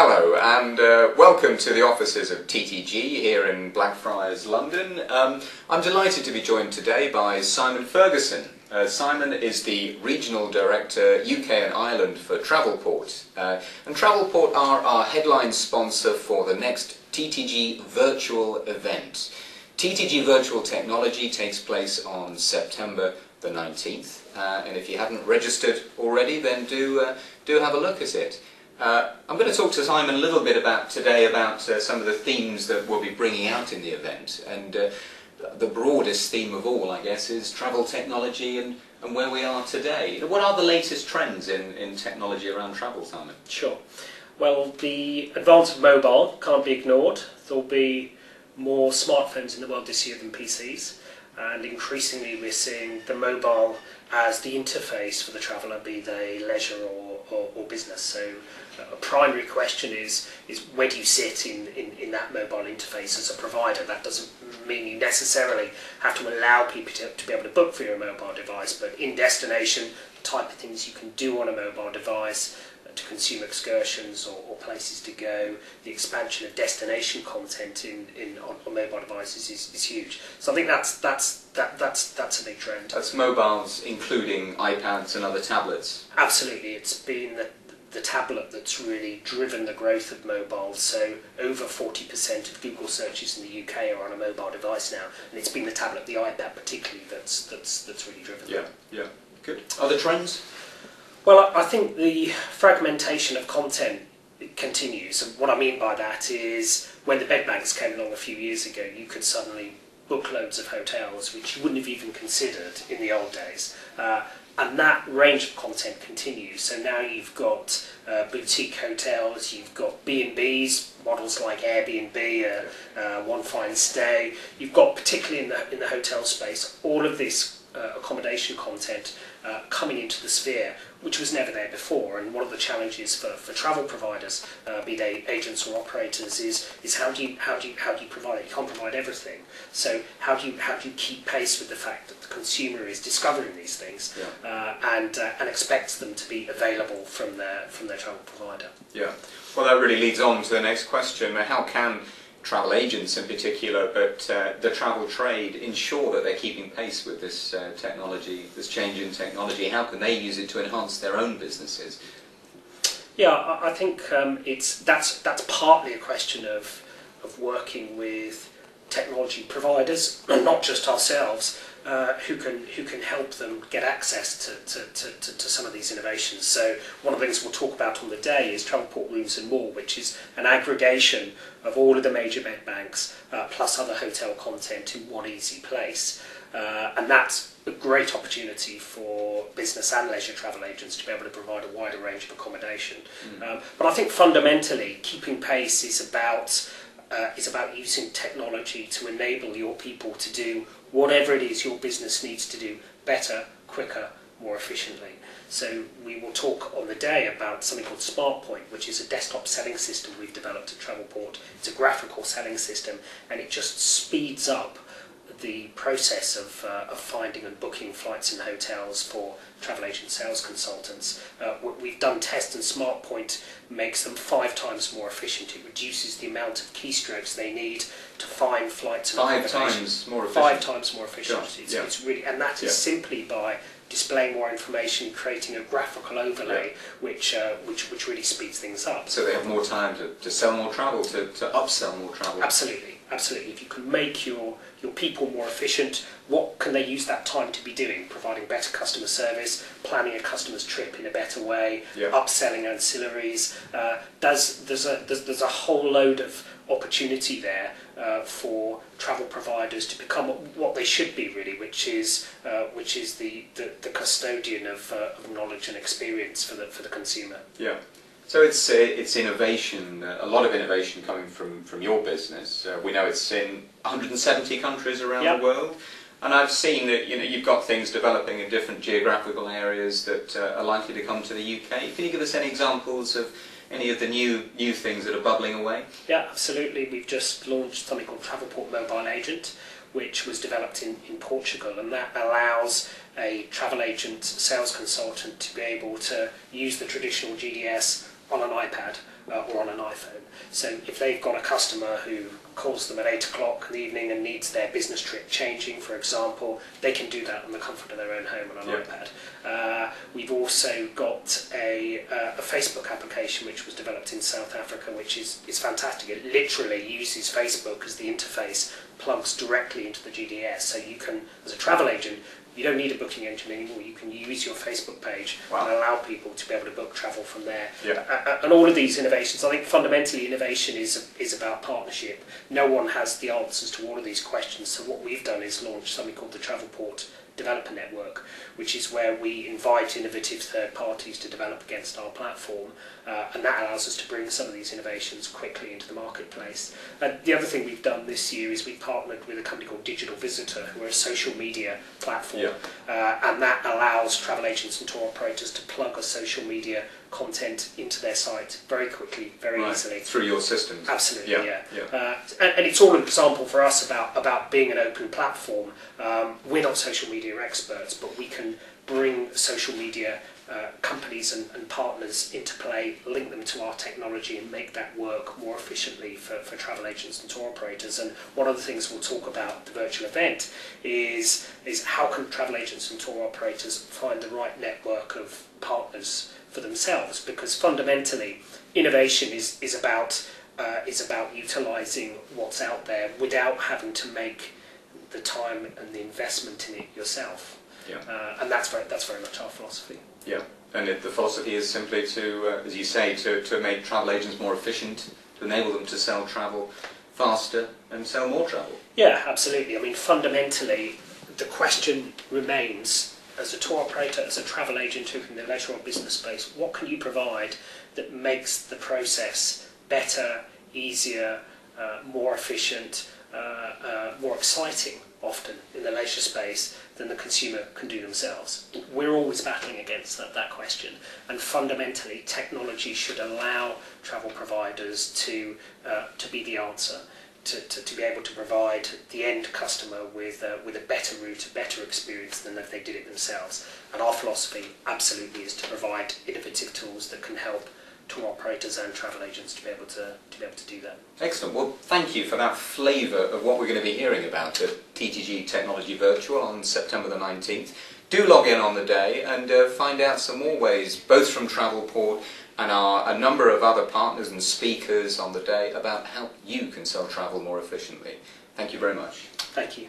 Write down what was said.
Hello and welcome to the offices of TTG here in Blackfriars, London. I'm delighted to be joined today by Simon Ferguson. Simon is the Regional Director UK and Ireland for Travelport. And Travelport are our headline sponsor for the next TTG virtual event. TTG Virtual Technology takes place on September the 19th, and if you haven't registered already, then do have a look at it. I'm going to talk to Simon a little bit today about some of the themes that we'll be bringing out in the event, and the broadest theme of all, I guess, is travel technology and where we are today. What are the latest trends in technology around travel, Simon? Sure. Well, the advance of mobile can't be ignored. There'll be more smartphones in the world this year than PCs, and increasingly we're seeing the mobile as the interface for the traveller, be they leisure or business. So a primary question is where do you sit in that mobile interface as a provider? That doesn't mean you necessarily have to allow people to be able to book for your mobile device, but in destination, the type of things you can do on a mobile device to consume excursions or places to go, the expansion of destination content on mobile devices is huge. So I think that's a big trend. That's mobiles, including iPads and other tablets. Absolutely, it's been the tablet that's really driven the growth of mobile. So over 40% of Google searches in the UK are on a mobile device now, and it's been the tablet, the iPad particularly, that's really driven that. Yeah, good. Other trends? Well, I think the fragmentation of content continues, and what I mean by that is when the bed banks came along a few years ago, you could suddenly book loads of hotels which you wouldn't have even considered in the old days. And that range of content continues. So now you've got boutique hotels, you've got B&Bs, models like Airbnb, One Fine Stay. You've got, particularly in the hotel space, all of this accommodation content coming into the sphere, which was never there before. And one of the challenges for travel providers, be they agents or operators, is how do you provide it? You can't provide everything. So how do you keep pace with the fact that the consumer is discovering these things, and expects them to be available from their travel provider? Yeah. Well, that really leads on to the next question. How can travel agents in particular, but the travel trade, ensure that they're keeping pace with this technology, this change in technology? How can they use it to enhance their own businesses? Yeah, I think that's partly a question of working with technology providers, and not just ourselves, who can help them get access to some of these innovations. So one of the things we'll talk about on the day is Travelport Rooms and More, which is an aggregation of all of the major bed banks plus other hotel content in one easy place, and that's a great opportunity for business and leisure travel agents to be able to provide a wider range of accommodation. But I think fundamentally keeping pace is about using technology to enable your people to do whatever it is your business needs to do better, quicker, more efficiently. So we will talk on the day about something called SmartPoint, which is a desktop selling system we've developed at Travelport. It's a graphical selling system, and it just speeds up the process of finding and booking flights and hotels for travel agent sales consultants. We've done tests, and SmartPoint makes them 5 times more efficient. It reduces the amount of keystrokes they need to find flights and 5 times more efficient. 5 times more efficient. Sure. It's really, and that is simply by displaying more information, creating a graphical overlay, which really speeds things up. So they have more time to sell more travel, to upsell more travel. Absolutely. If you can make your people more efficient, what can they use that time to be doing? Providing better customer service, planning a customer's trip in a better way, upselling ancillaries. There's a whole load of opportunity there for travel providers to become what they should be, really, which is the custodian of knowledge and experience for the consumer. Yeah. So it's innovation, a lot of innovation coming from your business. We know it's in 170 countries around the world, and I've seen that you've got things developing in different geographical areas that are likely to come to the UK. Can you give us any examples of any of the new things that are bubbling away? Yeah, absolutely. We've just launched something called Travelport Mobile Agent, which was developed in Portugal, and that allows a travel agent sales consultant to be able to use the traditional GDS on an iPad or on an iPhone. So if they've got a customer who calls them at 8 o'clock in the evening and needs their business trip changing, for example, they can do that in the comfort of their own home on an iPad. We've also got a Facebook application which was developed in South Africa, which is fantastic. It literally uses Facebook as the interface, plugs directly into the GDS, so you can, as a travel agent, you don't need a booking engine anymore. You can use your Facebook page and allow people to be able to book travel from there. And all of these innovations, I think fundamentally innovation is about partnership. No one has the answers to all of these questions. So what we've done is launch something called the Travelport Developer Network, which is where we invite innovative third parties to develop against our platform, and that allows us to bring some of these innovations quickly into the marketplace. The other thing we've done this year is we partnered with a company called Digital Visitor, who are a social media platform, and that allows travel agents and tour operators to plug a social media content into their site very quickly, very easily. Through your systems. Absolutely, and it's all an example for us about being an open platform. We're not social media experts, but we can bring social media companies and partners into play, link them to our technology and make that work more efficiently for travel agents and tour operators. And one of the things we'll talk about at the virtual event is how can travel agents and tour operators find the right network of partners for themselves, because fundamentally innovation is about utilising what's out there without having to make the time and the investment in it yourself. And that's very much our philosophy. And the philosophy is simply to, as you say, to make travel agents more efficient, to enable them to sell travel faster and sell more travel. Yeah, absolutely. I mean, fundamentally, the question remains, as a tour operator, as a travel agent who in the leisure or business space, what can you provide that makes the process better, easier, more efficient, more exciting often in the leisure space than the consumer can do themselves? We're always battling against that question, and fundamentally technology should allow travel providers to be the answer, to be able to provide the end customer with a better route, a better experience than if they did it themselves. And our philosophy absolutely is to provide innovative tools that can help tour operators and travel agents to be able to do that. Excellent. Well, thank you for that flavour of what we're going to be hearing about at TTG Technology Virtual on September the 19th. Do log in on the day and find out some more ways, both from Travelport and a number of other partners and speakers on the day, about how you can sell travel more efficiently. Thank you very much. Thank you.